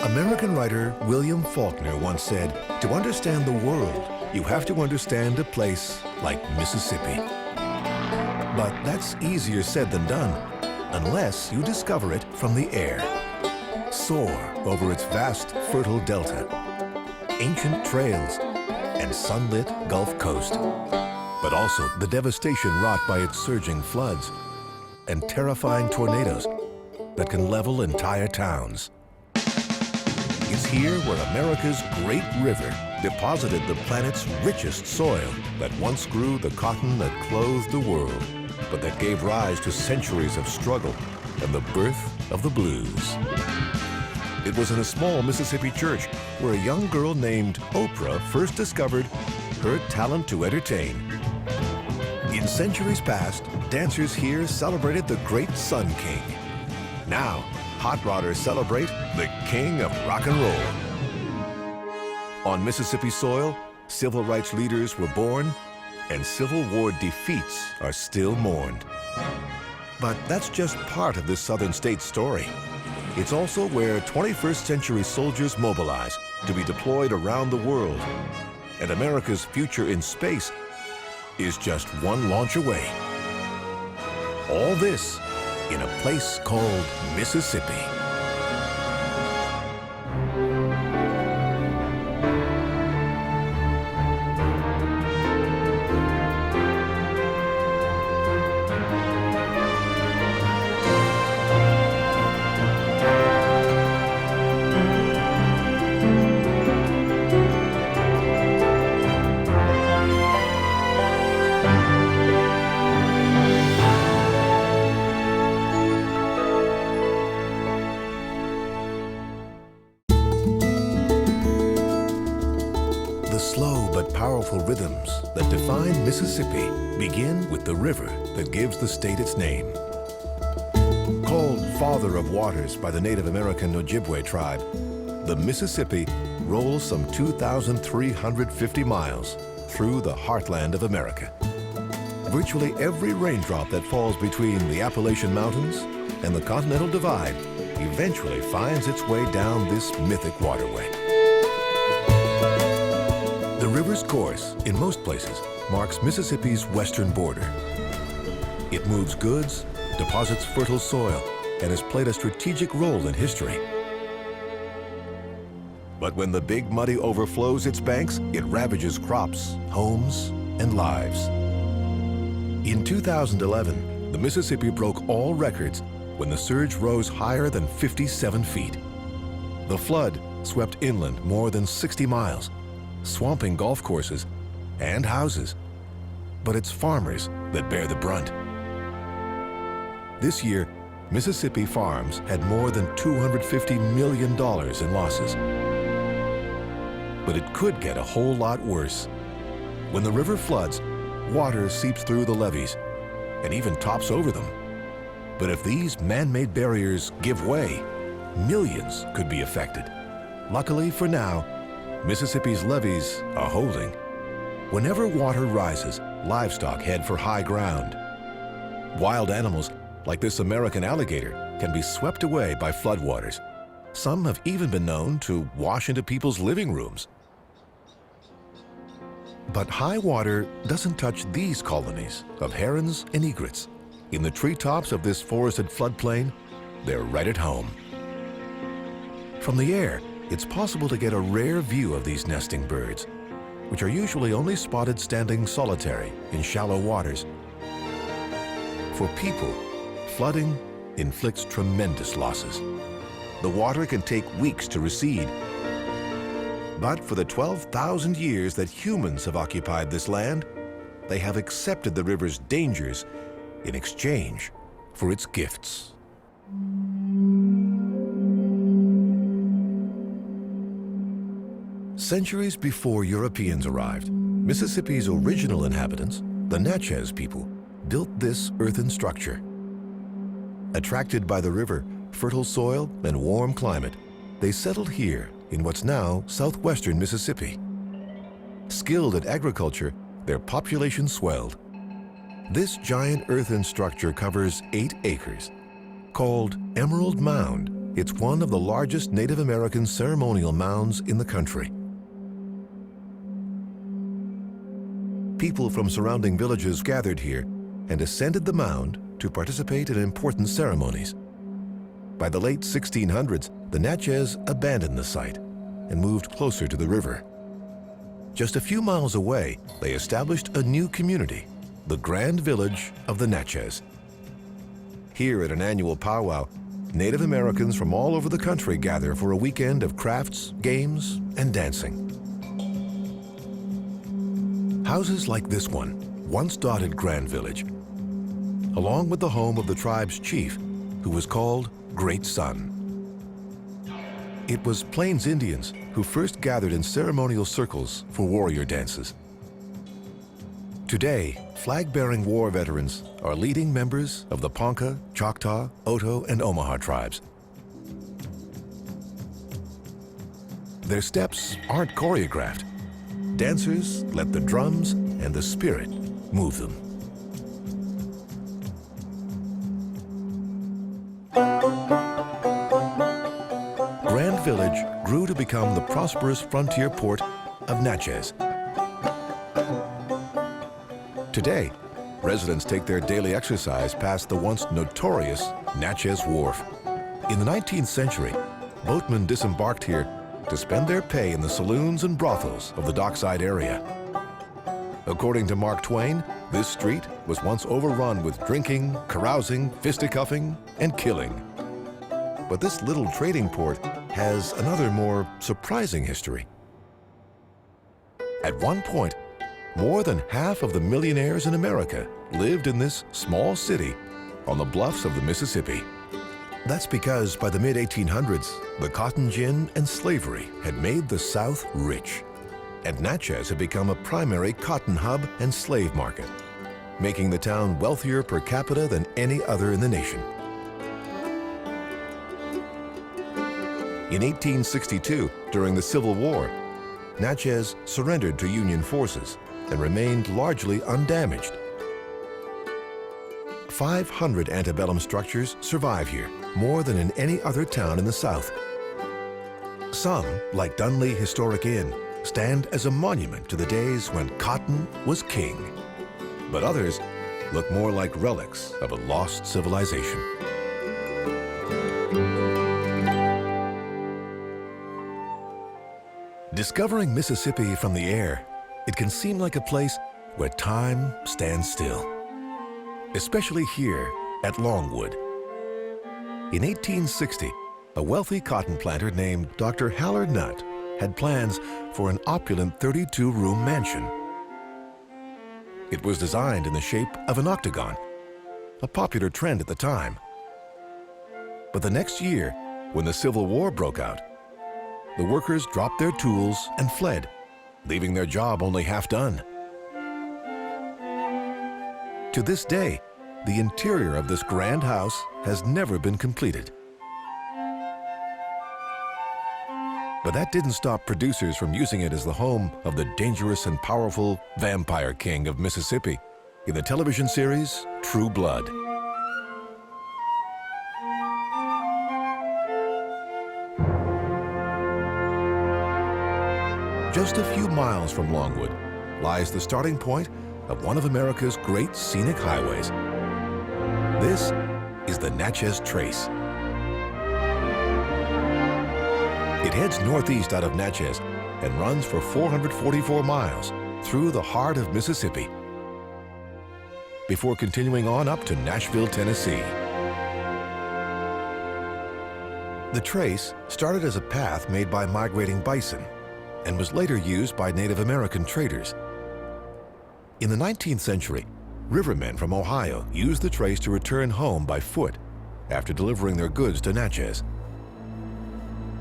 American writer William Faulkner once said, "To understand the world, you have to understand a place like Mississippi." But that's easier said than done, unless you discover it from the air. Soar over its vast, fertile delta, ancient trails, and sunlit Gulf Coast, but also the devastation wrought by its surging floods and terrifying tornadoes that can level entire towns. It's here where America's great river deposited the planet's richest soil that once grew the cotton that clothed the world, but that gave rise to centuries of struggle and the birth of the blues. It was in a small Mississippi church where a young girl named Oprah first discovered her talent to entertain. In centuries past, dancers here celebrated the great Sun King. Now, hot rodders celebrate the king of rock and roll. On Mississippi soil, civil rights leaders were born, and Civil War defeats are still mourned. But that's just part of this southern state's story. It's also where 21st century soldiers mobilize to be deployed around the world. And America's future in space is just one launch away. All this in a place called Mississippi. Slow but powerful rhythms that define Mississippi begin with the river that gives the state its name. Called Father of Waters by the Native American Ojibwe tribe, the Mississippi rolls some 2,350 miles through the heartland of America. Virtually every raindrop that falls between the Appalachian Mountains and the Continental Divide eventually finds its way down this mythic waterway. The river's course, in most places, marks Mississippi's western border. It moves goods, deposits fertile soil, and has played a strategic role in history. But when the Big Muddy overflows its banks, it ravages crops, homes, and lives. In 2011, the Mississippi broke all records when the surge rose higher than 57 feet. The flood swept inland more than 60 miles, swamping golf courses and houses. But it's farmers that bear the brunt. This year, Mississippi farms had more than $250 million in losses. But it could get a whole lot worse. When the river floods, water seeps through the levees and even tops over them. But if these man-made barriers give way, millions could be affected. Luckily for now, Mississippi's levees are holding. Whenever water rises, livestock head for high ground. Wild animals, like this American alligator, can be swept away by floodwaters. Some have even been known to wash into people's living rooms. But high water doesn't touch these colonies of herons and egrets. In the treetops of this forested floodplain, they're right at home. From the air, it's possible to get a rare view of these nesting birds, which are usually only spotted standing solitary in shallow waters. For people, flooding inflicts tremendous losses. The water can take weeks to recede. But for the 12,000 years that humans have occupied this land, they have accepted the river's dangers in exchange for its gifts. Centuries before Europeans arrived, Mississippi's original inhabitants, the Natchez people, built this earthen structure. Attracted by the river, fertile soil, and warm climate, they settled here in what's now southwestern Mississippi. Skilled at agriculture, their population swelled. This giant earthen structure covers 8 acres. Called Emerald Mound, It's one of the largest Native American ceremonial mounds in the country. People from surrounding villages gathered here and ascended the mound to participate in important ceremonies. By the late 1600s, the Natchez abandoned the site and moved closer to the river. Just a few miles away, they established a new community, the Grand Village of the Natchez. Here at an annual powwow, Native Americans from all over the country gather for a weekend of crafts, games, and dancing. Houses like this one once dotted Grand Village, along with the home of the tribe's chief, who was called Great Sun. It was Plains Indians who first gathered in ceremonial circles for warrior dances. Today, flag-bearing war veterans are leading members of the Ponca, Choctaw, Oto, and Omaha tribes. Their steps aren't choreographed. Dancers let the drums and the spirit move them. Grand Village grew to become the prosperous frontier port of Natchez. Today, residents take their daily exercise past the once notorious Natchez Wharf. In the 19th century, boatmen disembarked here to spend their pay in the saloons and brothels of the dockside area. According to Mark Twain, this street was once overrun with drinking, carousing, fisticuffing, and killing. But this little trading port has another more surprising history. At one point, more than half of the millionaires in America lived in this small city on the bluffs of the Mississippi. That's because by the mid-1800s, the cotton gin and slavery had made the South rich, and Natchez had become a primary cotton hub and slave market, making the town wealthier per capita than any other in the nation. In 1862, during the Civil War, Natchez surrendered to Union forces and remained largely undamaged. 500 antebellum structures survive here, more than in any other town in the South. Some, like Dunley Historic Inn, stand as a monument to the days when cotton was king. But others look more like relics of a lost civilization. Discovering Mississippi from the air, it can seem like a place where time stands still. Especially here at Longwood. In 1860, a wealthy cotton planter named Dr. Haller Nutt had plans for an opulent 32-room mansion. It was designed in the shape of an octagon, a popular trend at the time. But the next year, when the Civil War broke out, the workers dropped their tools and fled, leaving their job only half done. To this day, the interior of this grand house has never been completed. But that didn't stop producers from using it as the home of the dangerous and powerful vampire king of Mississippi in the television series True Blood. Just a few miles from Longwood lies the starting point of one of America's great scenic highways. This is the Natchez Trace. It heads northeast out of Natchez and runs for 444 miles through the heart of Mississippi before continuing on up to Nashville, Tennessee. The Trace started as a path made by migrating bison and was later used by Native American traders. In the 19th century, rivermen from Ohio used the Trace to return home by foot after delivering their goods to Natchez.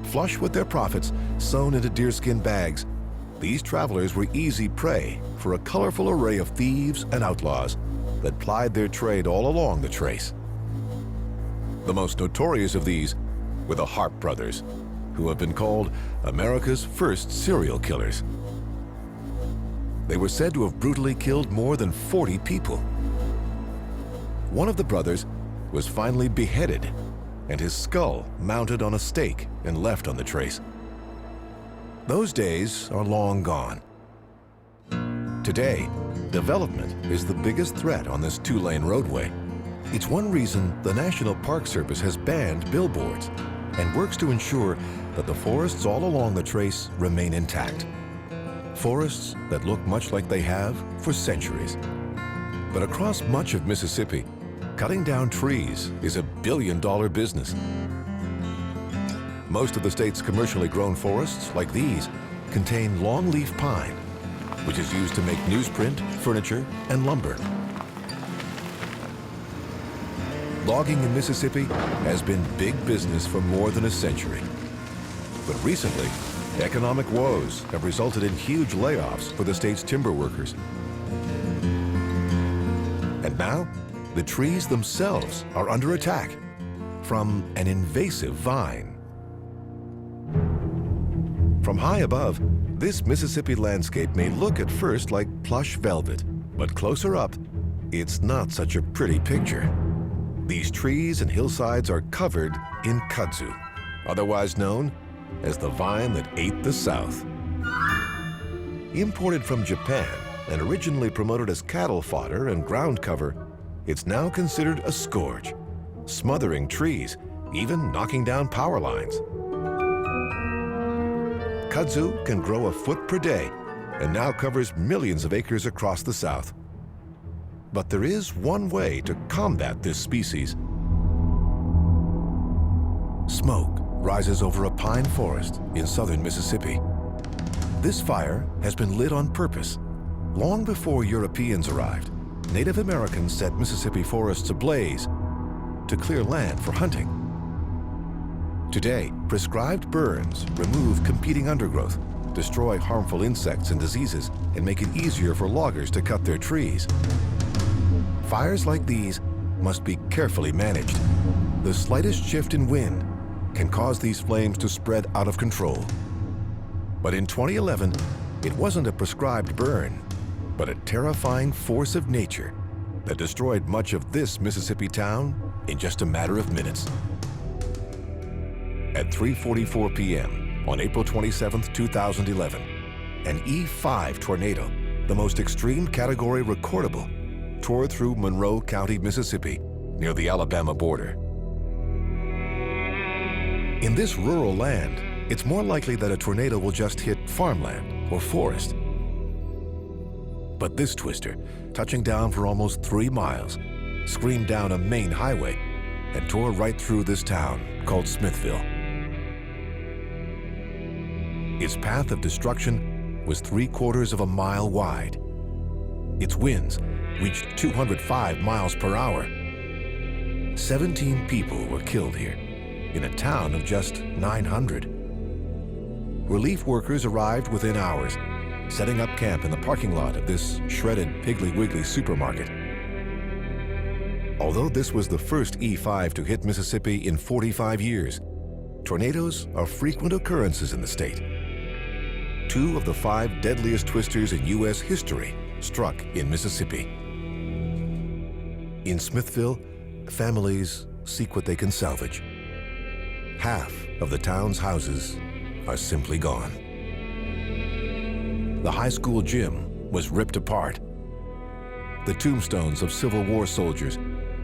Flush with their profits sewn into deerskin bags, these travelers were easy prey for a colorful array of thieves and outlaws that plied their trade all along the Trace. The most notorious of these were the Harp brothers, who have been called America's first serial killers. They were said to have brutally killed more than 40 people. One of the brothers was finally beheaded and his skull mounted on a stake and left on the trace. Those days are long gone. Today, development is the biggest threat on this two-lane roadway. It's one reason the National Park Service has banned billboards and works to ensure that the forests all along the trace remain intact. Forests that look much like they have for centuries. But across much of Mississippi, cutting down trees is a billion-dollar business. Most of the state's commercially grown forests, like these, contain longleaf pine, which is used to make newsprint, furniture, and lumber. Logging in Mississippi has been big business for more than a century. But recently, economic woes have resulted in huge layoffs for the state's timber workers. And now, the trees themselves are under attack from an invasive vine. From high above, this Mississippi landscape may look at first like plush velvet, but closer up, it's not such a pretty picture. These trees and hillsides are covered in kudzu, otherwise known as the vine that ate the South. Imported from Japan and originally promoted as cattle fodder and ground cover, it's now considered a scourge, smothering trees, even knocking down power lines. Kudzu can grow a foot per day and now covers millions of acres across the South. But there is one way to combat this species. Smoke rises over a pine forest in southern Mississippi. This fire has been lit on purpose. Long before Europeans arrived, Native Americans set Mississippi forests ablaze to clear land for hunting. Today, prescribed burns remove competing undergrowth, destroy harmful insects and diseases, and make it easier for loggers to cut their trees. Fires like these must be carefully managed. The slightest shift in wind can cause these flames to spread out of control. But in 2011, it wasn't a prescribed burn, but a terrifying force of nature that destroyed much of this Mississippi town in just a matter of minutes. At 3:44 p.m. on April 27, 2011, an E5 tornado, the most extreme category recordable, tore through Monroe County, Mississippi, near the Alabama border. In this rural land, it's more likely that a tornado will just hit farmland or forest. But this twister, touching down for almost 3 miles, screamed down a main highway and tore right through this town called Smithville. Its path of destruction was 3/4 of a mile wide. Its winds reached 205 miles per hour. 17 people were killed here, in a town of just 900. Relief workers arrived within hours, setting up camp in the parking lot of this shredded Piggly Wiggly supermarket. Although this was the first E5 to hit Mississippi in 45 years, tornadoes are frequent occurrences in the state. 2 of the 5 deadliest twisters in U.S. history struck in Mississippi. In Smithville, families seek what they can salvage. Half of the town's houses are simply gone. The high school gym was ripped apart. The tombstones of Civil War soldiers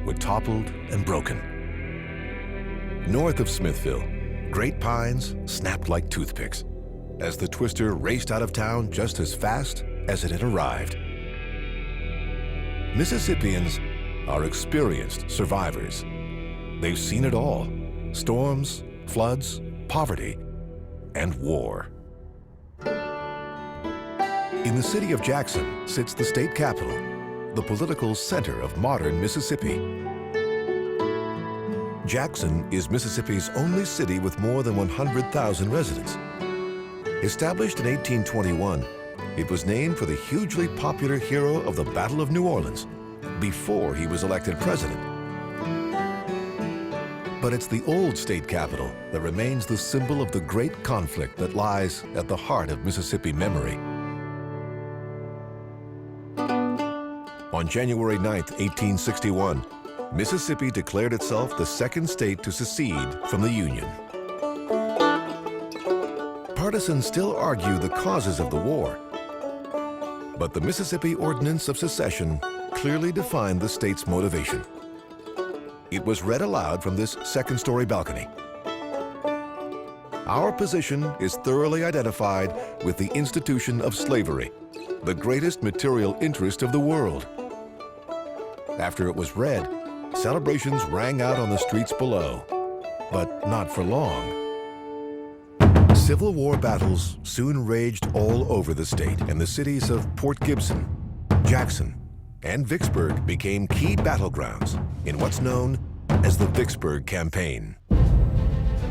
were toppled and broken. North of Smithville, great pines snapped like toothpicks as the twister raced out of town just as fast as it had arrived. Mississippians are experienced survivors. They've seen it all: storms, floods, poverty, and war. In the city of Jackson sits the state capital, the political center of modern Mississippi. Jackson is Mississippi's only city with more than 100,000 residents. Established in 1821, it was named for the hugely popular hero of the Battle of New Orleans before he was elected president. But it's the old state capital that remains the symbol of the great conflict that lies at the heart of Mississippi memory. On January 9, 1861, Mississippi declared itself the second state to secede from the Union. Partisans still argue the causes of the war, but the Mississippi Ordinance of Secession clearly defined the state's motivation. It was read aloud from this second-story balcony. Our position is thoroughly identified with the institution of slavery, the greatest material interest of the world. After it was read, celebrations rang out on the streets below, but not for long. Civil War battles soon raged all over the state, and the cities of Port Gibson, Jackson, and Vicksburg became key battlegrounds in what's known as the Vicksburg Campaign.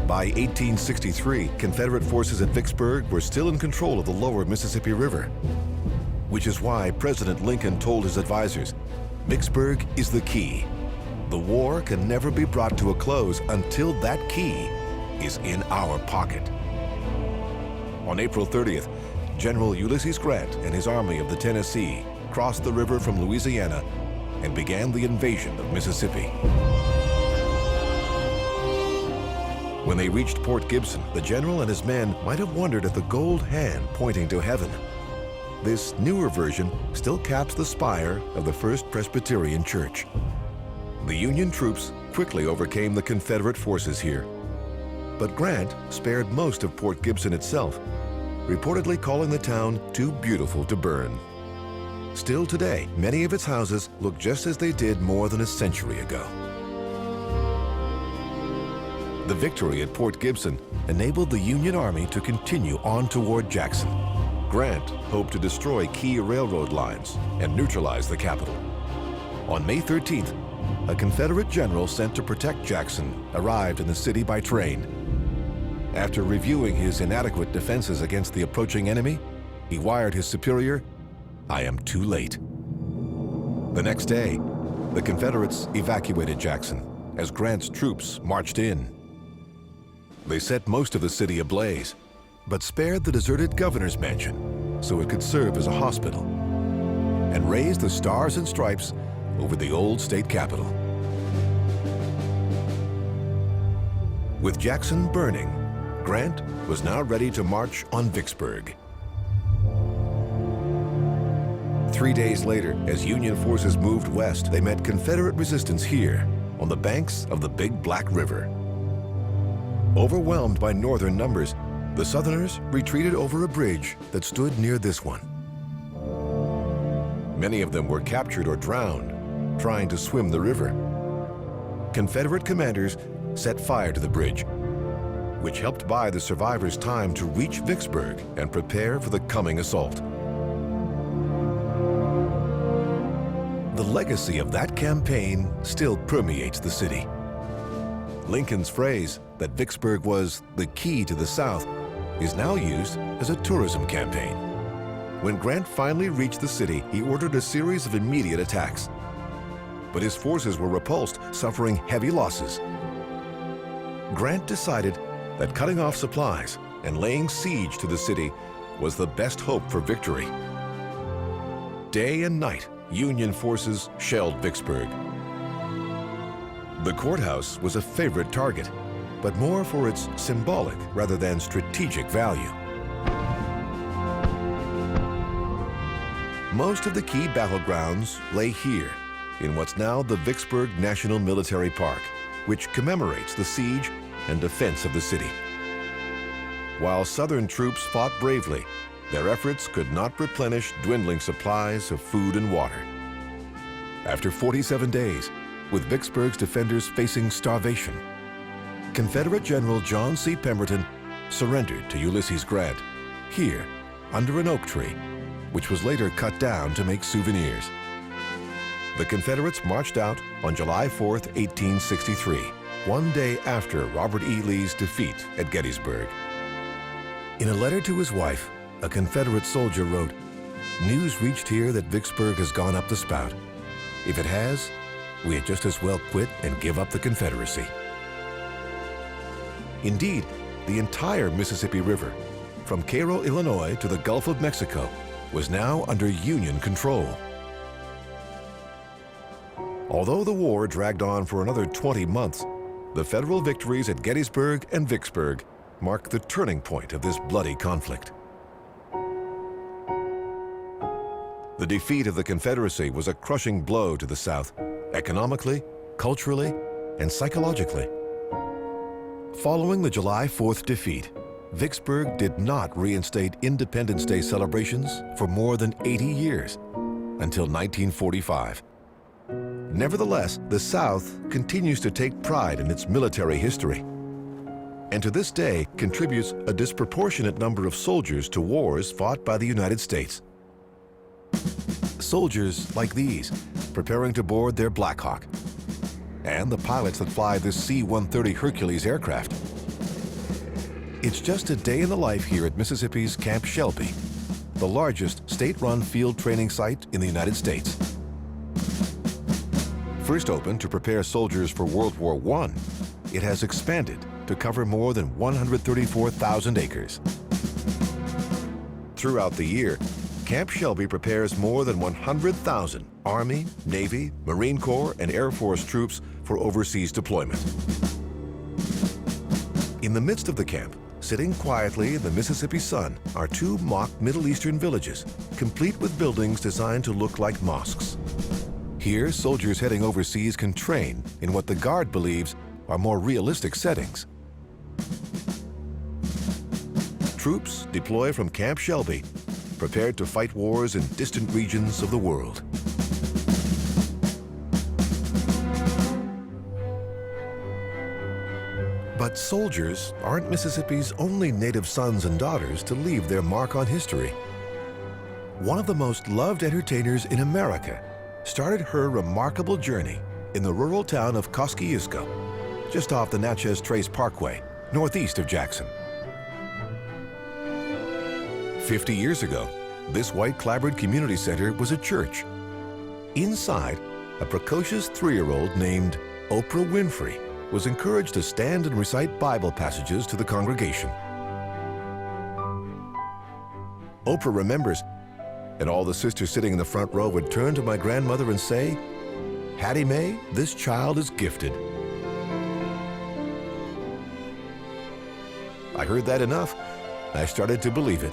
By 1863, Confederate forces at Vicksburg were still in control of the lower Mississippi River, which is why President Lincoln told his advisors, "Vicksburg is the key. The war can never be brought to a close until that key is in our pocket." On April 30th, General Ulysses Grant and his Army of the Tennessee crossed the river from Louisiana and began the invasion of Mississippi. When they reached Port Gibson, the general and his men might have wondered at the gold hand pointing to heaven. This newer version still caps the spire of the First Presbyterian Church. The Union troops quickly overcame the Confederate forces here, but Grant spared most of Port Gibson itself, reportedly calling the town too beautiful to burn. Still today, many of its houses look just as they did more than a century ago. The victory at Port Gibson enabled the Union Army to continue on toward Jackson. Grant hoped to destroy key railroad lines and neutralize the capital. On May 13th, a Confederate general sent to protect Jackson arrived in the city by train. After reviewing his inadequate defenses against the approaching enemy, he wired his superior, "I am too late." The next day, the Confederates evacuated Jackson as Grant's troops marched in. They set most of the city ablaze, but spared the deserted governor's mansion so it could serve as a hospital, and raised the stars and stripes over the old state capitol. With Jackson burning, Grant was now ready to march on Vicksburg. 3 days later, as Union forces moved west, they met Confederate resistance here on the banks of the Big Black River. Overwhelmed by Northern numbers, the Southerners retreated over a bridge that stood near this one. Many of them were captured or drowned trying to swim the river. Confederate commanders set fire to the bridge, which helped buy the survivors time to reach Vicksburg and prepare for the coming assault. The legacy of that campaign still permeates the city. Lincoln's phrase that Vicksburg was the key to the South is now used as a tourism campaign. When Grant finally reached the city, he ordered a series of immediate attacks. But his forces were repulsed, suffering heavy losses. Grant decided that cutting off supplies and laying siege to the city was the best hope for victory. Day and night, Union forces shelled Vicksburg. The courthouse was a favorite target, but more for its symbolic rather than strategic value. Most of the key battlegrounds lay here, in what's now the Vicksburg National Military Park, which commemorates the siege and defense of the city. While Southern troops fought bravely, their efforts could not replenish dwindling supplies of food and water. After 47 days, with Vicksburg's defenders facing starvation, Confederate General John C. Pemberton surrendered to Ulysses Grant, here under an oak tree, which was later cut down to make souvenirs. The Confederates marched out on July 4th, 1863, one day after Robert E. Lee's defeat at Gettysburg. In a letter to his wife, a Confederate soldier wrote, "News reached here that Vicksburg has gone up the spout. If it has, we had just as well quit and give up the Confederacy." Indeed, the entire Mississippi River, from Cairo, Illinois to the Gulf of Mexico, was now under Union control. Although the war dragged on for another 20 months, the Federal victories at Gettysburg and Vicksburg marked the turning point of this bloody conflict. The defeat of the Confederacy was a crushing blow to the South, economically, culturally, and psychologically. Following the July 4th defeat, Vicksburg did not reinstate Independence Day celebrations for more than 80 years, until 1945. Nevertheless, the South continues to take pride in its military history, and to this day contributes a disproportionate number of soldiers to wars fought by the United States. Soldiers like these, preparing to board their Black Hawk, and the pilots that fly this C-130 Hercules aircraft. It's just a day in the life here at Mississippi's Camp Shelby, the largest state-run field training site in the United States. First opened to prepare soldiers for World War I, it has expanded to cover more than 134,000 acres. Throughout the year, Camp Shelby prepares more than 100,000 Army, Navy, Marine Corps, and Air Force troops for overseas deployment. In the midst of the camp, sitting quietly in the Mississippi sun, are two mock Middle Eastern villages, complete with buildings designed to look like mosques. Here, soldiers heading overseas can train in what the Guard believes are more realistic settings. Troops deploy from Camp Shelby, prepared to fight wars in distant regions of the world. But soldiers aren't Mississippi's only native sons and daughters to leave their mark on history. One of the most loved entertainers in America started her remarkable journey in the rural town of Kosciuszko, just off the Natchez Trace Parkway, northeast of Jackson. 50 years ago, this white clapboard community center was a church. Inside, a precocious 3-year-old named Oprah Winfrey was encouraged to stand and recite Bible passages to the congregation. Oprah remembers, and all the sisters sitting in the front row would turn to my grandmother and say, "Hattie Mae, this child is gifted." I heard that enough. I started to believe it.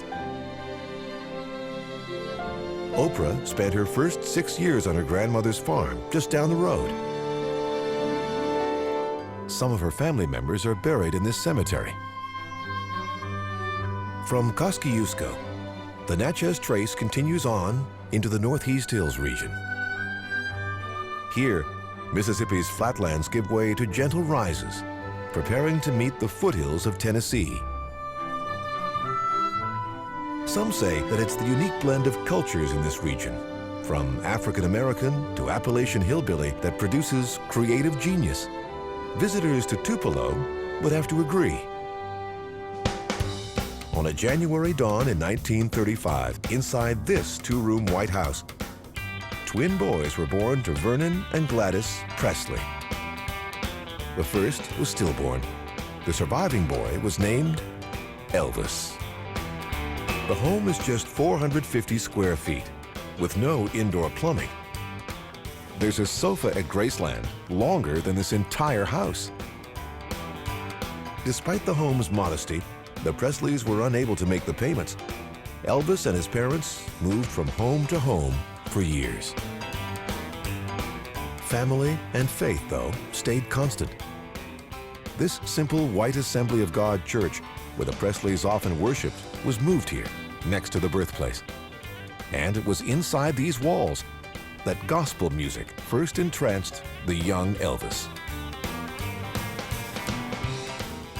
Oprah spent her first 6 years on her grandmother's farm just down the road. Some of her family members are buried in this cemetery. From Kosciuszko, the Natchez Trace continues on into the Northeast Hills region. Here, Mississippi's flatlands give way to gentle rises, preparing to meet the foothills of Tennessee. Some say that it's the unique blend of cultures in this region, from African American to Appalachian hillbilly, that produces creative genius. Visitors to Tupelo would have to agree. On a January dawn in 1935, inside this 2-room White House, twin boys were born to Vernon and Gladys Presley. The first was stillborn. The surviving boy was named Elvis. The home is just 450 square feet, with no indoor plumbing. There's a sofa at Graceland longer than this entire house. Despite the home's modesty, the Presleys were unable to make the payments. Elvis and his parents moved from home to home for years. Family and faith, though, stayed constant. This simple white Assembly of God church, where the Presleys often worshiped, was moved here, next to the birthplace. And it was inside these walls that gospel music first entranced the young Elvis.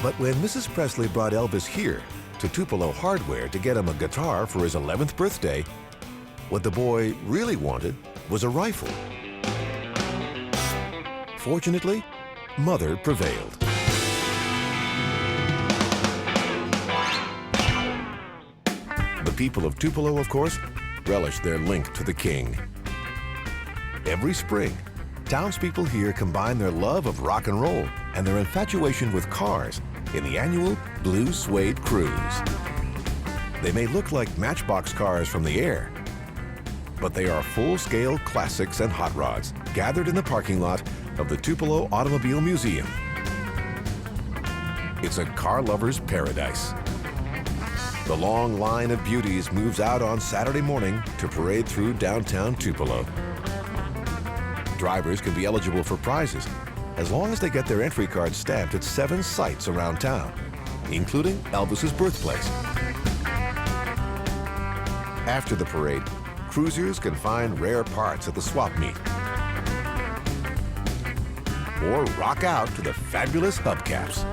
But when Mrs. Presley brought Elvis here to Tupelo Hardware to get him a guitar for his 11th birthday, what the boy really wanted was a rifle. Fortunately, Mother prevailed. The people of Tupelo, of course, relished their link to the king. Every spring, townspeople here combine their love of rock and roll and their infatuation with cars in the annual Blue Suede Cruise. They may look like Matchbox cars from the air, but they are full-scale classics and hot rods, gathered in the parking lot of the Tupelo Automobile Museum. It's a car lover's paradise. The long line of beauties moves out on Saturday morning to parade through downtown Tupelo. Drivers can be eligible for prizes as long as they get their entry card stamped at 7 sites around town, including Elvis's birthplace. After the parade, cruisers can find rare parts at the swap meet or rock out to the fabulous hubcaps.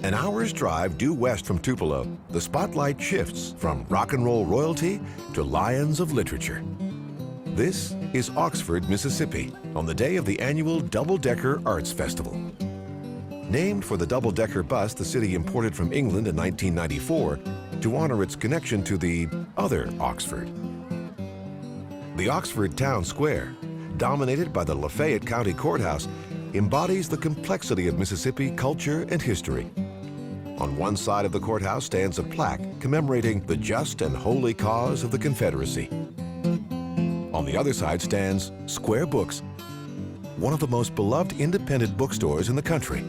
An hour's drive due west from Tupelo, the spotlight shifts from rock and roll royalty to lions of literature. This is Oxford, Mississippi, on the day of the annual Double-Decker Arts Festival. Named for the double-decker bus the city imported from England in 1994 to honor its connection to the other Oxford. The Oxford Town Square, dominated by the Lafayette County Courthouse, embodies the complexity of Mississippi culture and history. On one side of the courthouse stands a plaque commemorating the just and holy cause of the Confederacy. On the other side stands Square Books, one of the most beloved independent bookstores in the country.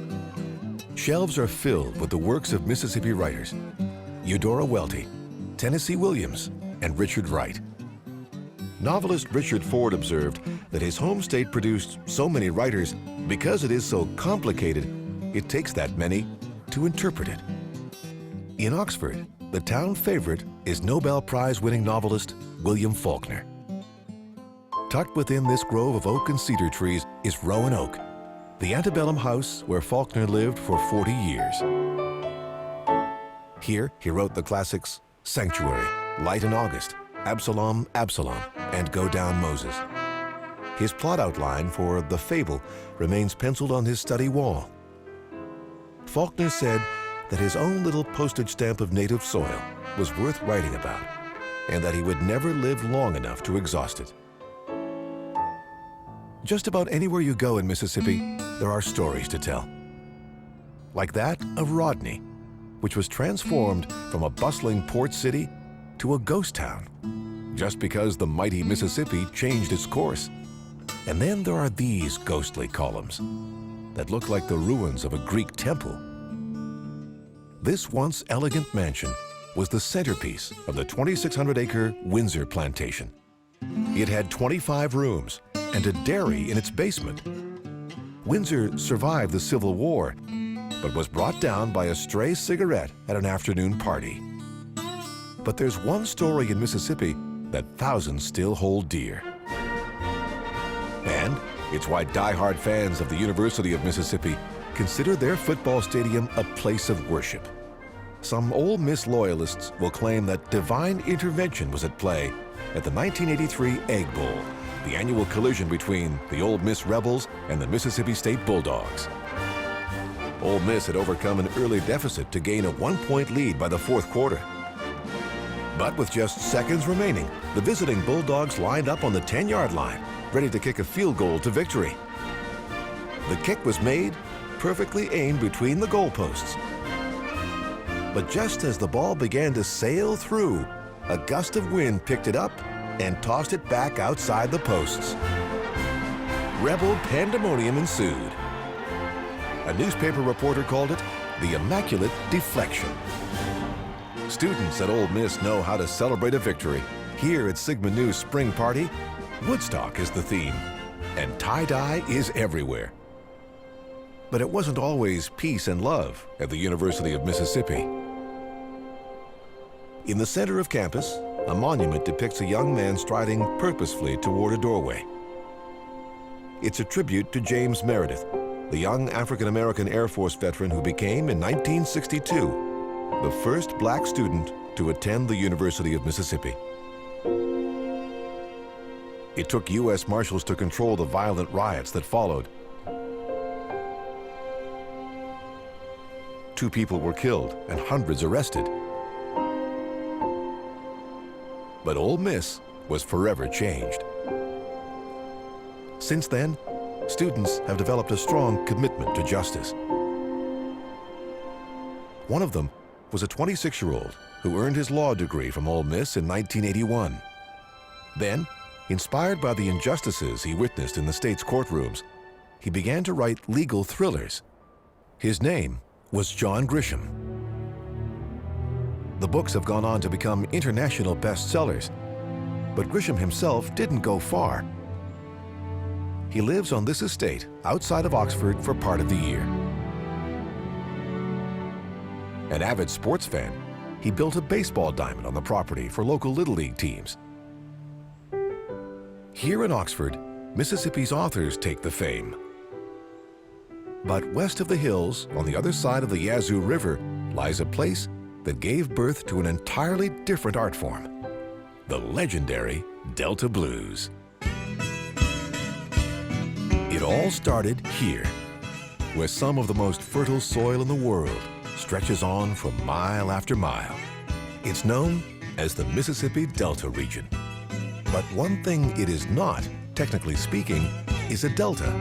Shelves are filled with the works of Mississippi writers, Eudora Welty, Tennessee Williams, and Richard Wright. Novelist Richard Ford observed that his home state produced so many writers because it is so complicated, it takes that many to interpret it. In Oxford, the town favorite is Nobel Prize-winning novelist William Faulkner. Tucked within this grove of oak and cedar trees is Rowan Oak, the antebellum house where Faulkner lived for 40 years. Here, he wrote the classics Sanctuary, Light in August, Absalom, Absalom, and Go Down Moses. His plot outline for The Fable remains penciled on his study wall. Faulkner said that his own little postage stamp of native soil was worth writing about, and that he would never live long enough to exhaust it. Just about anywhere you go in Mississippi, there are stories to tell. Like that of Rodney, which was transformed from a bustling port city to a ghost town, just because the mighty Mississippi changed its course. And then there are these ghostly columns that look like the ruins of a Greek temple. This once elegant mansion was the centerpiece of the 2,600-acre Windsor plantation. It had 25 rooms and a dairy in its basement. Windsor survived the Civil War, but was brought down by a stray cigarette at an afternoon party. But there's one story in Mississippi that thousands still hold dear. And it's why die-hard fans of the University of Mississippi consider their football stadium a place of worship. Some Ole Miss loyalists will claim that divine intervention was at play at the 1983 Egg Bowl, the annual collision between the Ole Miss Rebels and the Mississippi State Bulldogs. Ole Miss had overcome an early deficit to gain a 1-point lead by the fourth quarter. But with just seconds remaining, the visiting Bulldogs lined up on the 10-yard line, ready to kick a field goal to victory. The kick was made, perfectly aimed between the goalposts. But just as the ball began to sail through, a gust of wind picked it up and tossed it back outside the posts. Rebel pandemonium ensued. A newspaper reporter called it the Immaculate Deflection. Students at Ole Miss know how to celebrate a victory. Here at Sigma Nu's spring party, Woodstock is the theme, and tie-dye is everywhere. But it wasn't always peace and love at the University of Mississippi. In the center of campus, a monument depicts a young man striding purposefully toward a doorway. It's a tribute to James Meredith, the young African-American Air Force veteran who became, in 1962, the first black student to attend the University of Mississippi. It took U.S. Marshals to control the violent riots that followed. 2 people were killed and hundreds arrested. But Ole Miss was forever changed. Since then, students have developed a strong commitment to justice. One of them was a 26-year-old who earned his law degree from Ole Miss in 1981. Then, inspired by the injustices he witnessed in the state's courtrooms, he began to write legal thrillers. His name was John Grisham. The books have gone on to become international bestsellers, but Grisham himself didn't go far. He lives on this estate outside of Oxford for part of the year. An avid sports fan, he built a baseball diamond on the property for local Little League teams. Here in Oxford, Mississippi's authors take the fame. But west of the hills, on the other side of the Yazoo River, lies a place that gave birth to an entirely different art form, the legendary Delta Blues. It all started here, where some of the most fertile soil in the world stretches on for mile after mile. It's known as the Mississippi Delta region. But one thing it is not, technically speaking, is a delta.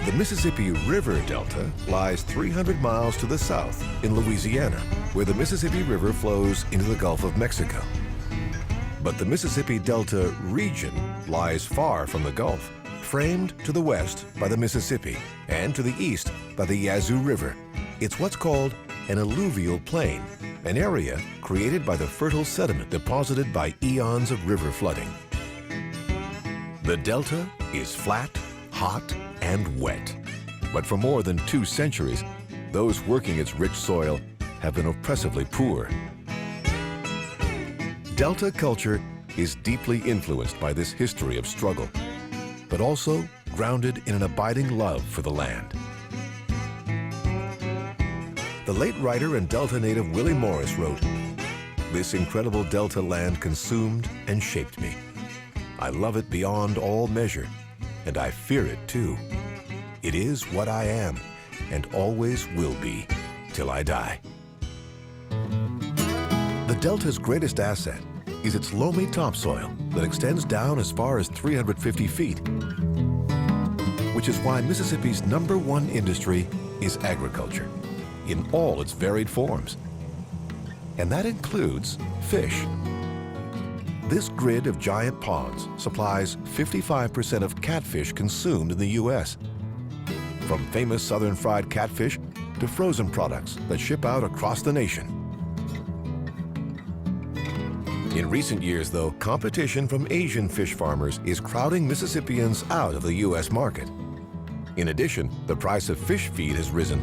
The Mississippi River Delta lies 300 miles to the south in Louisiana, where the Mississippi River flows into the Gulf of Mexico. But the Mississippi Delta region lies far from the Gulf, framed to the west by the Mississippi and to the east by the Yazoo River. It's what's called an alluvial plain, an area created by the fertile sediment deposited by eons of river flooding. The Delta is flat, hot, and wet. But for more than 2 centuries, those working its rich soil have been oppressively poor. Delta culture is deeply influenced by this history of struggle, but also grounded in an abiding love for the land. The late writer and Delta native Willie Morris wrote, "This incredible Delta land consumed and shaped me. I love it beyond all measure, and I fear it too. It is what I am, and always will be, till I die." The Delta's greatest asset is its loamy topsoil that extends down as far as 350 feet, which is why Mississippi's #1 industry is agriculture, in all its varied forms. And that includes fish. This grid of giant ponds supplies 55% of catfish consumed in the U.S., from famous southern fried catfish to frozen products that ship out across the nation. In recent years, though, competition from Asian fish farmers is crowding Mississippians out of the U.S. market. In addition, the price of fish feed has risen.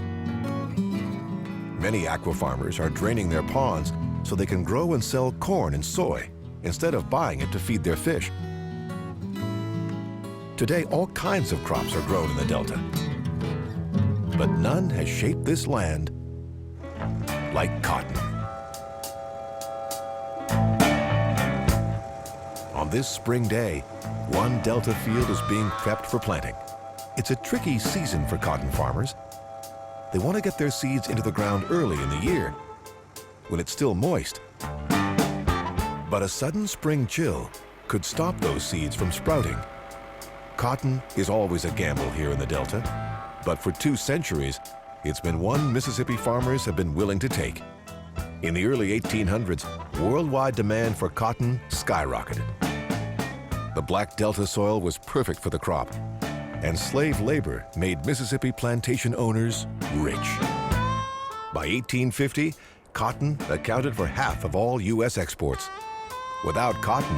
Many aqua farmers are draining their ponds so they can grow and sell corn and soy instead of buying it to feed their fish. Today, all kinds of crops are grown in the Delta, but none has shaped this land like cotton. On this spring day, one Delta field is being prepped for planting. It's a tricky season for cotton farmers. They want to get their seeds into the ground early in the year, when it's still moist. But a sudden spring chill could stop those seeds from sprouting. Cotton is always a gamble here in the Delta, but for 2 centuries, it's been one Mississippi farmers have been willing to take. In the early 1800s, worldwide demand for cotton skyrocketed. The black Delta soil was perfect for the crop, and slave labor made Mississippi plantation owners rich. By 1850, cotton accounted for half of all U.S. exports. Without cotton,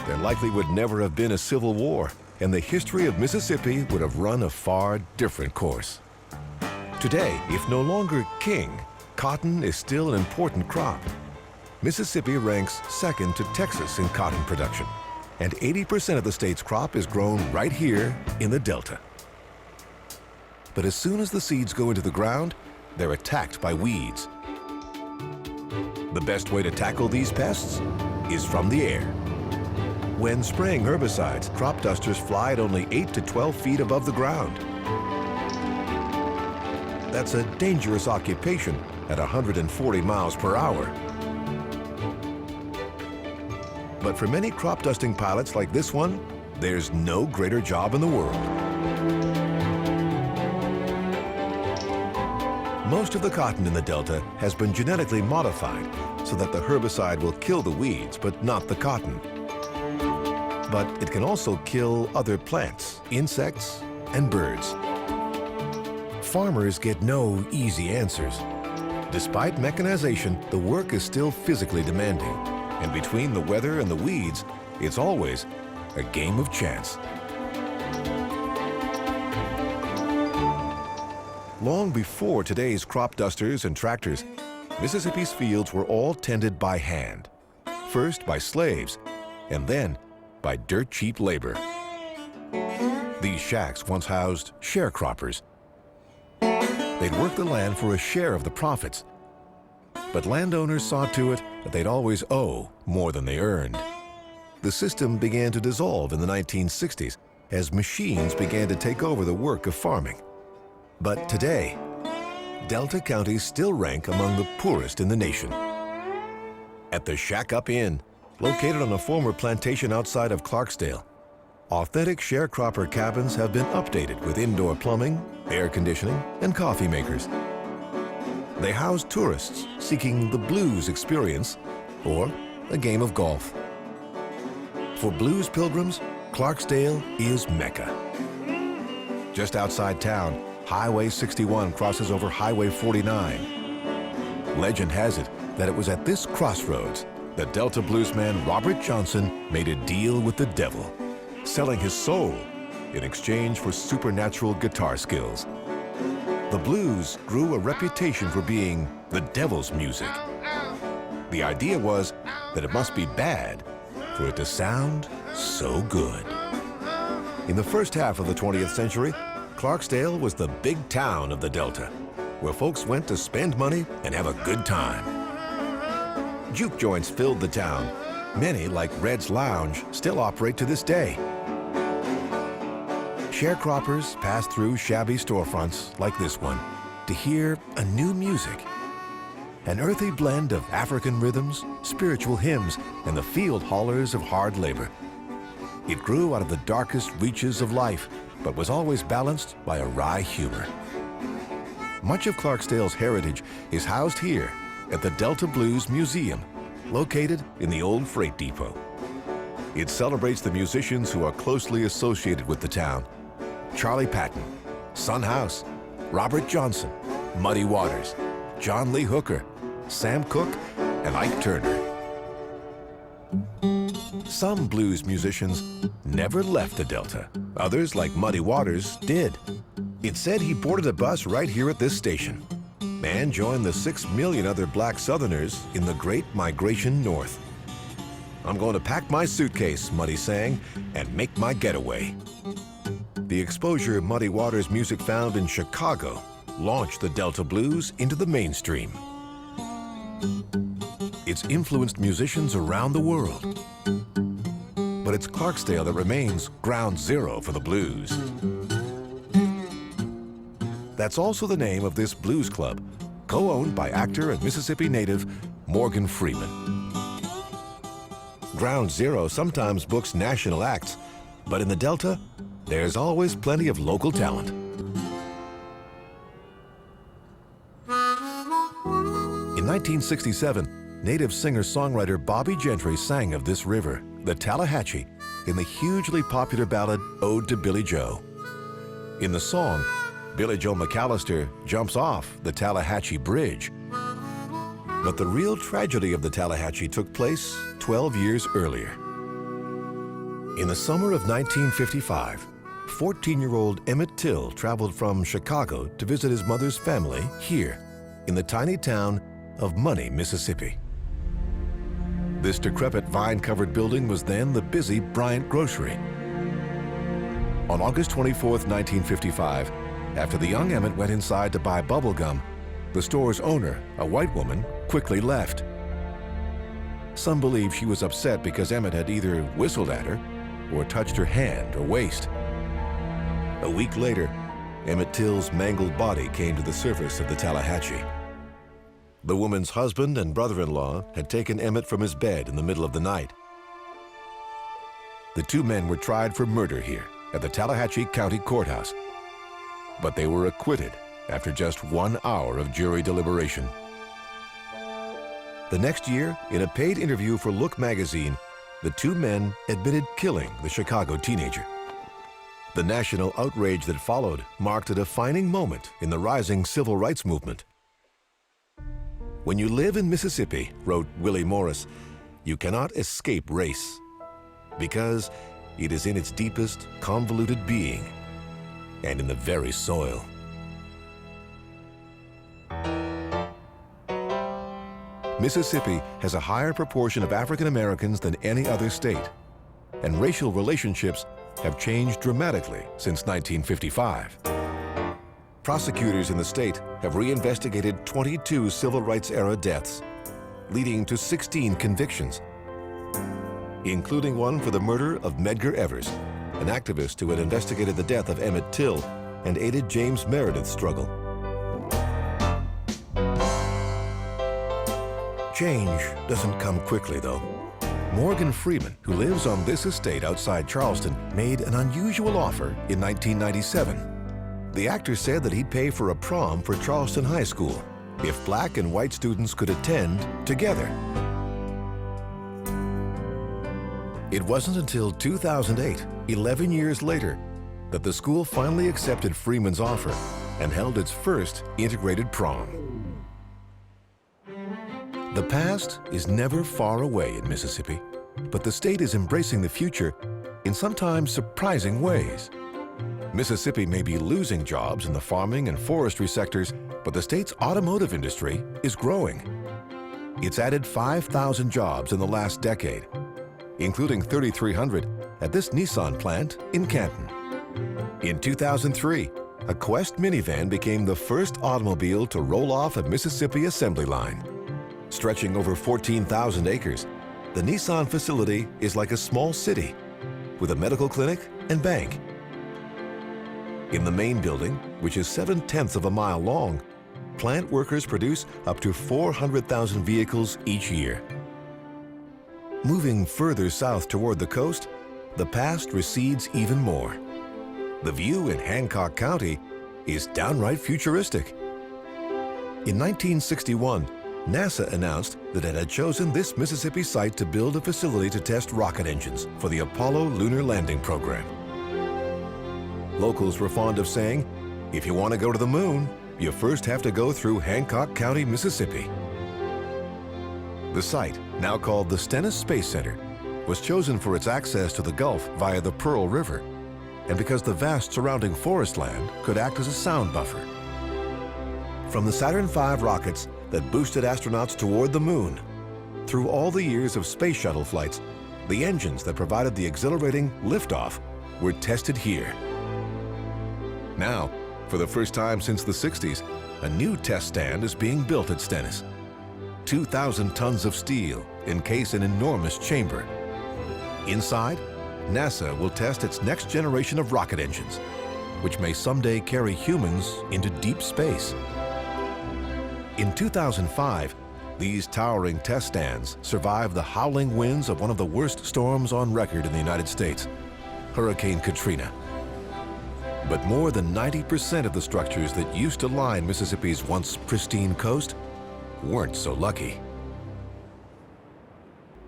there likely would never have been a civil war, and the history of Mississippi would have run a far different course. Today, if no longer king, cotton is still an important crop. Mississippi ranks second to Texas in cotton production, and 80% of the state's crop is grown right here in the Delta. But as soon as the seeds go into the ground, they're attacked by weeds. The best way to tackle these pests is from the air. When spraying herbicides, crop dusters fly at only 8 to 12 feet above the ground. That's a dangerous occupation at 140 miles per hour. But for many crop dusting pilots like this one, there's no greater job in the world. Most of the cotton in the Delta has been genetically modified so that the herbicide will kill the weeds, but not the cotton. But it can also kill other plants, insects, and birds. Farmers get no easy answers. Despite mechanization, the work is still physically demanding. And between the weather and the weeds, it's always a game of chance. Long before today's crop dusters and tractors, Mississippi's fields were all tended by hand. First by slaves, and then by dirt-cheap labor. These shacks once housed sharecroppers. They'd work the land for a share of the profits. But landowners saw to it that they'd always owe more than they earned. The system began to dissolve in the 1960s as machines began to take over the work of farming. But today, Delta counties still rank among the poorest in the nation. At the Shack Up Inn, located on a former plantation outside of Clarksdale, authentic sharecropper cabins have been updated with indoor plumbing, air conditioning, and coffee makers. They house tourists seeking the blues experience or a game of golf. For blues pilgrims, Clarksdale is Mecca. Just outside town, Highway 61 crosses over Highway 49. Legend has it that it was at this crossroads that Delta bluesman Robert Johnson made a deal with the devil, selling his soul in exchange for supernatural guitar skills. The blues grew a reputation for being the devil's music. The idea was that it must be bad for it to sound so good. In the first half of the 20th century, Clarksdale was the big town of the Delta, where folks went to spend money and have a good time. Juke joints filled the town. Many, like Red's Lounge, still operate to this day. Sharecroppers pass through shabby storefronts like this one to hear a new music. An earthy blend of African rhythms, spiritual hymns, and the field hollers of hard labor. It grew out of the darkest reaches of life, but was always balanced by a wry humor. Much of Clarksdale's heritage is housed here at the Delta Blues Museum, located in the old freight depot. It celebrates the musicians who are closely associated with the town: Charlie Patton, Son House, Robert Johnson, Muddy Waters, John Lee Hooker, Sam Cooke, and Ike Turner. Some blues musicians never left the Delta. Others, like Muddy Waters, did. It's said he boarded a bus right here at this station and joined the 6 million other black Southerners in the Great Migration North. "I'm going to pack my suitcase," Muddy sang, "and make my getaway." The exposure Muddy Waters' music found in Chicago launched the Delta Blues into the mainstream. It's influenced musicians around the world. But it's Clarksdale that remains ground zero for the blues. That's also the name of this blues club, co-owned by actor and Mississippi native Morgan Freeman. Ground Zero sometimes books national acts, but in the Delta, there's always plenty of local talent. In 1967, native singer-songwriter Bobby Gentry sang of this river, the Tallahatchie, in the hugely popular ballad Ode to Billy Joe. In the song, Billy Joe McAllister jumps off the Tallahatchie Bridge. But the real tragedy of the Tallahatchie took place 12 years earlier. In the summer of 1955, 14-year-old Emmett Till traveled from Chicago to visit his mother's family here in the tiny town of Money, Mississippi. This decrepit vine-covered building was then the busy Bryant Grocery. On August 24, 1955, after the young Emmett went inside to buy bubble gum, the store's owner, a white woman, quickly left. Some believe she was upset because Emmett had either whistled at her or touched her hand or waist. A week later, Emmett Till's mangled body came to the surface of the Tallahatchie. The woman's husband and brother-in-law had taken Emmett from his bed in the middle of the night. The two men were tried for murder here at the Tallahatchie County Courthouse, but they were acquitted after just 1 hour of jury deliberation. The next year, in a paid interview for Look magazine, the two men admitted killing the Chicago teenager. The national outrage that followed marked a defining moment in the rising civil rights movement. "When you live in Mississippi," wrote Willie Morris, "you cannot escape race, because it is in its deepest, convoluted being and in the very soil." Mississippi has a higher proportion of African Americans than any other state, and racial relationships have changed dramatically since 1955. Prosecutors in the state have reinvestigated 22 civil rights-era deaths, leading to 16 convictions, including one for the murder of Medgar Evers, an activist who had investigated the death of Emmett Till and aided James Meredith's struggle. Change doesn't come quickly, though. Morgan Freeman, who lives on this estate outside Charleston, made an unusual offer in 1997. The actor said that he'd pay for a prom for Charleston High School if black and white students could attend together. It wasn't until 2008, 11 years later, that the school finally accepted Freeman's offer and held its first integrated prom. The past is never far away in Mississippi, but the state is embracing the future in sometimes surprising ways. Mississippi may be losing jobs in the farming and forestry sectors, but the state's automotive industry is growing. It's added 5,000 jobs in the last decade, including 3,300 at this Nissan plant in Canton. In 2003, a Quest minivan became the first automobile to roll off a Mississippi assembly line. Stretching over 14,000 acres, the Nissan facility is like a small city with a medical clinic and bank. In the main building, which is 7/10 of a mile long, plant workers produce up to 400,000 vehicles each year. Moving further south toward the coast, the past recedes even more. The view in Hancock County is downright futuristic. In 1961, NASA announced that it had chosen this Mississippi site to build a facility to test rocket engines for the Apollo lunar landing program. Locals were fond of saying, if you want to go to the moon, you first have to go through Hancock County, Mississippi. The site, now called the Stennis Space Center, was chosen for its access to the Gulf via the Pearl River, and because the vast surrounding forest land could act as a sound buffer. From the Saturn V rockets that boosted astronauts toward the moon, through all the years of space shuttle flights, the engines that provided the exhilarating liftoff were tested here. Now, for the first time since the 60s, a new test stand is being built at Stennis. 2,000 tons of steel encase an enormous chamber. Inside, NASA will test its next generation of rocket engines, which may someday carry humans into deep space. In 2005, these towering test stands survived the howling winds of one of the worst storms on record in the United States, Hurricane Katrina. But more than 90% of the structures that used to line Mississippi's once pristine coast weren't so lucky.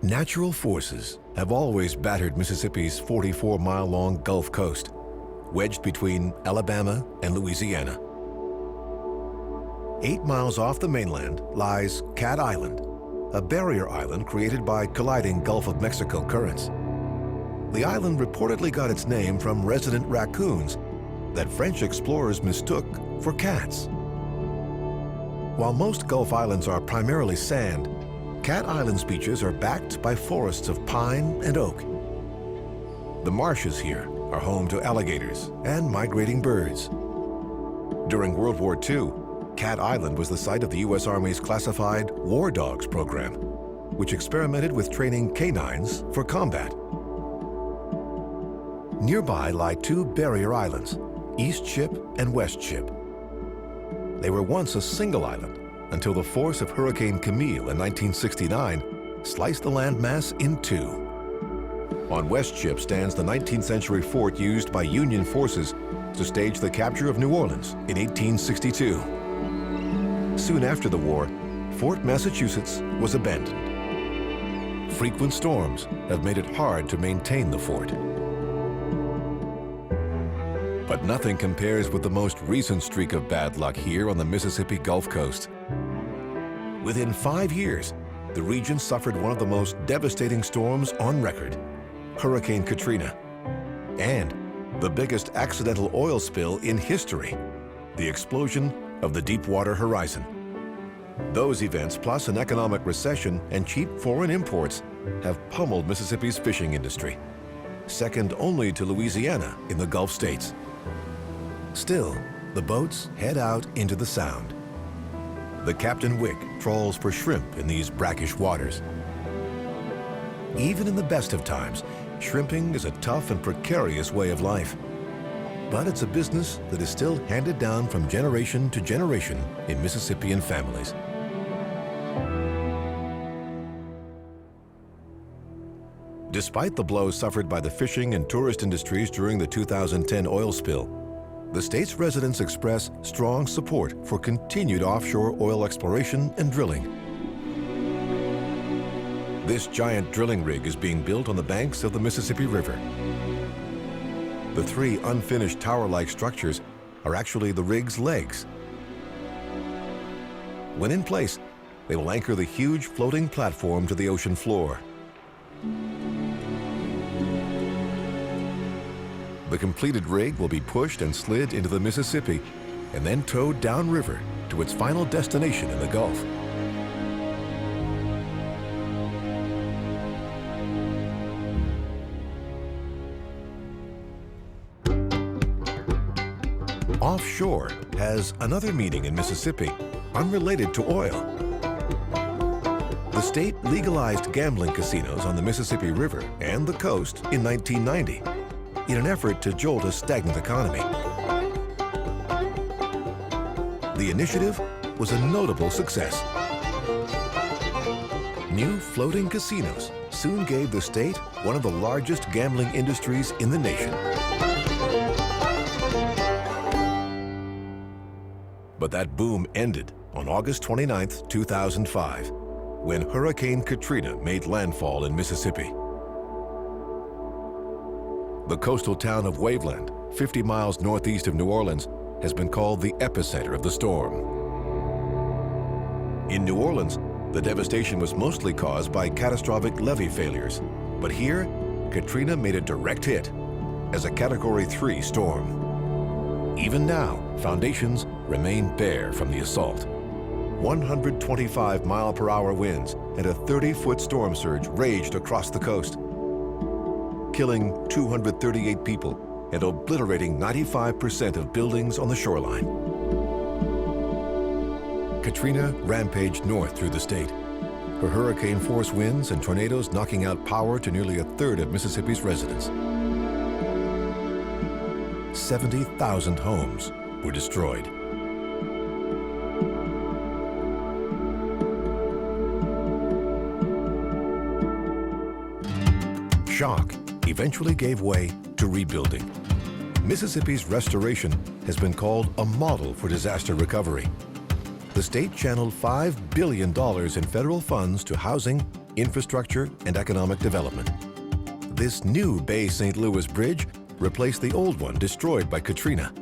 Natural forces have always battered Mississippi's 44-mile-long Gulf Coast, wedged between Alabama and Louisiana. 8 miles off the mainland lies Cat Island, a barrier island created by colliding Gulf of Mexico currents. The island reportedly got its name from resident raccoons that French explorers mistook for cats. While most Gulf Islands are primarily sand, Cat Island's beaches are backed by forests of pine and oak. The marshes here are home to alligators and migrating birds. During World War II, Cat Island was the site of the U.S. Army's classified War Dogs program, which experimented with training canines for combat. Nearby lie 2 barrier islands, East Ship and West Ship. They were once a single island until the force of Hurricane Camille in 1969 sliced the landmass in 2. On West Ship stands the 19th century fort used by Union forces to stage the capture of New Orleans in 1862. Soon after the war, Fort Massachusetts was abandoned. Frequent storms have made it hard to maintain the fort. But nothing compares with the most recent streak of bad luck here on the Mississippi Gulf Coast. Within 5 years, the region suffered one of the most devastating storms on record, Hurricane Katrina, and the biggest accidental oil spill in history, the explosion of the Deepwater Horizon. Those events, plus an economic recession and cheap foreign imports, have pummeled Mississippi's fishing industry, second only to Louisiana in the Gulf states. Still, the boats head out into the Sound. The Captain Wick trawls for shrimp in these brackish waters. Even in the best of times, shrimping is a tough and precarious way of life. But it's a business that is still handed down from generation to generation in Mississippian families. Despite the blows suffered by the fishing and tourist industries during the 2010 oil spill, the state's residents express strong support for continued offshore oil exploration and drilling. This giant drilling rig is being built on the banks of the Mississippi River. The 3 unfinished tower-like structures are actually the rig's legs. When in place, they will anchor the huge floating platform to the ocean floor. The completed rig will be pushed and slid into the Mississippi and then towed downriver to its final destination in the Gulf. Offshore has another meaning in Mississippi, unrelated to oil. The state legalized gambling casinos on the Mississippi River and the coast in 1990. In an effort to jolt a stagnant economy. The initiative was a notable success. New floating casinos soon gave the state one of the largest gambling industries in the nation. But that boom ended on August 29, 2005, when Hurricane Katrina made landfall in Mississippi. The coastal town of Waveland, 50 miles northeast of New Orleans, has been called the epicenter of the storm. In New Orleans, the devastation was mostly caused by catastrophic levee failures. But here, Katrina made a direct hit as a Category 3 storm. Even now, foundations remain bare from the assault. 125-mile-per-hour winds and a 30-foot storm surge raged across the coast, killing 238 people and obliterating 95% of buildings on the shoreline. Katrina rampaged north through the state, her hurricane-force winds and tornadoes knocking out power to nearly a third of Mississippi's residents. 70,000 homes were destroyed. Shock eventually gave way to rebuilding. Mississippi's restoration has been called a model for disaster recovery. The state channeled $5 billion in federal funds to housing, infrastructure, and economic development. This new Bay St. Louis bridge replaced the old one destroyed by Katrina.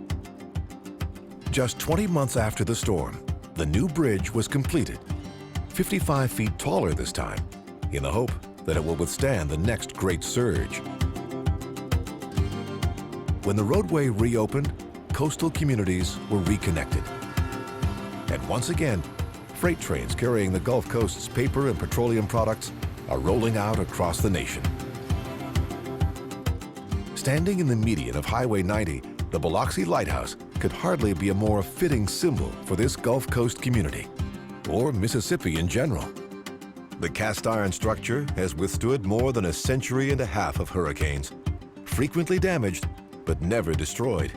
Just 20 months after the storm, the new bridge was completed, 55 feet taller this time, in the hope that it will withstand the next great surge. When the roadway reopened, coastal communities were reconnected. And once again, freight trains carrying the Gulf Coast's paper and petroleum products are rolling out across the nation. Standing in the median of Highway 90, the Biloxi Lighthouse could hardly be a more fitting symbol for this Gulf Coast community, or Mississippi in general. The cast iron structure has withstood more than a century and a half of hurricanes, frequently damaged but never destroyed,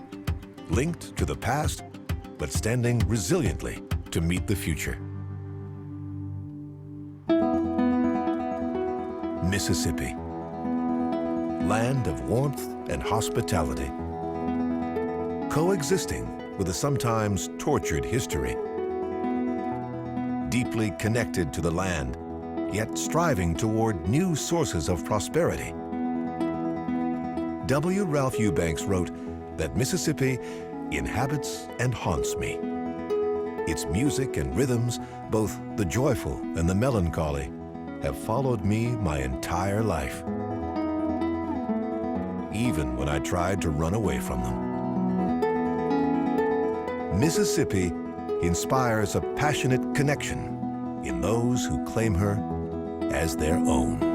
linked to the past but standing resiliently to meet the future. Mississippi, land of warmth and hospitality. coexisting with a sometimes tortured history. Deeply connected to the land, yet striving toward new sources of prosperity. W. Ralph Eubanks wrote that Mississippi inhabits and haunts me. Its music and rhythms, both the joyful and the melancholy, have followed me my entire life, even when I tried to run away from them. Mississippi inspires a passionate connection in those who claim her as their own.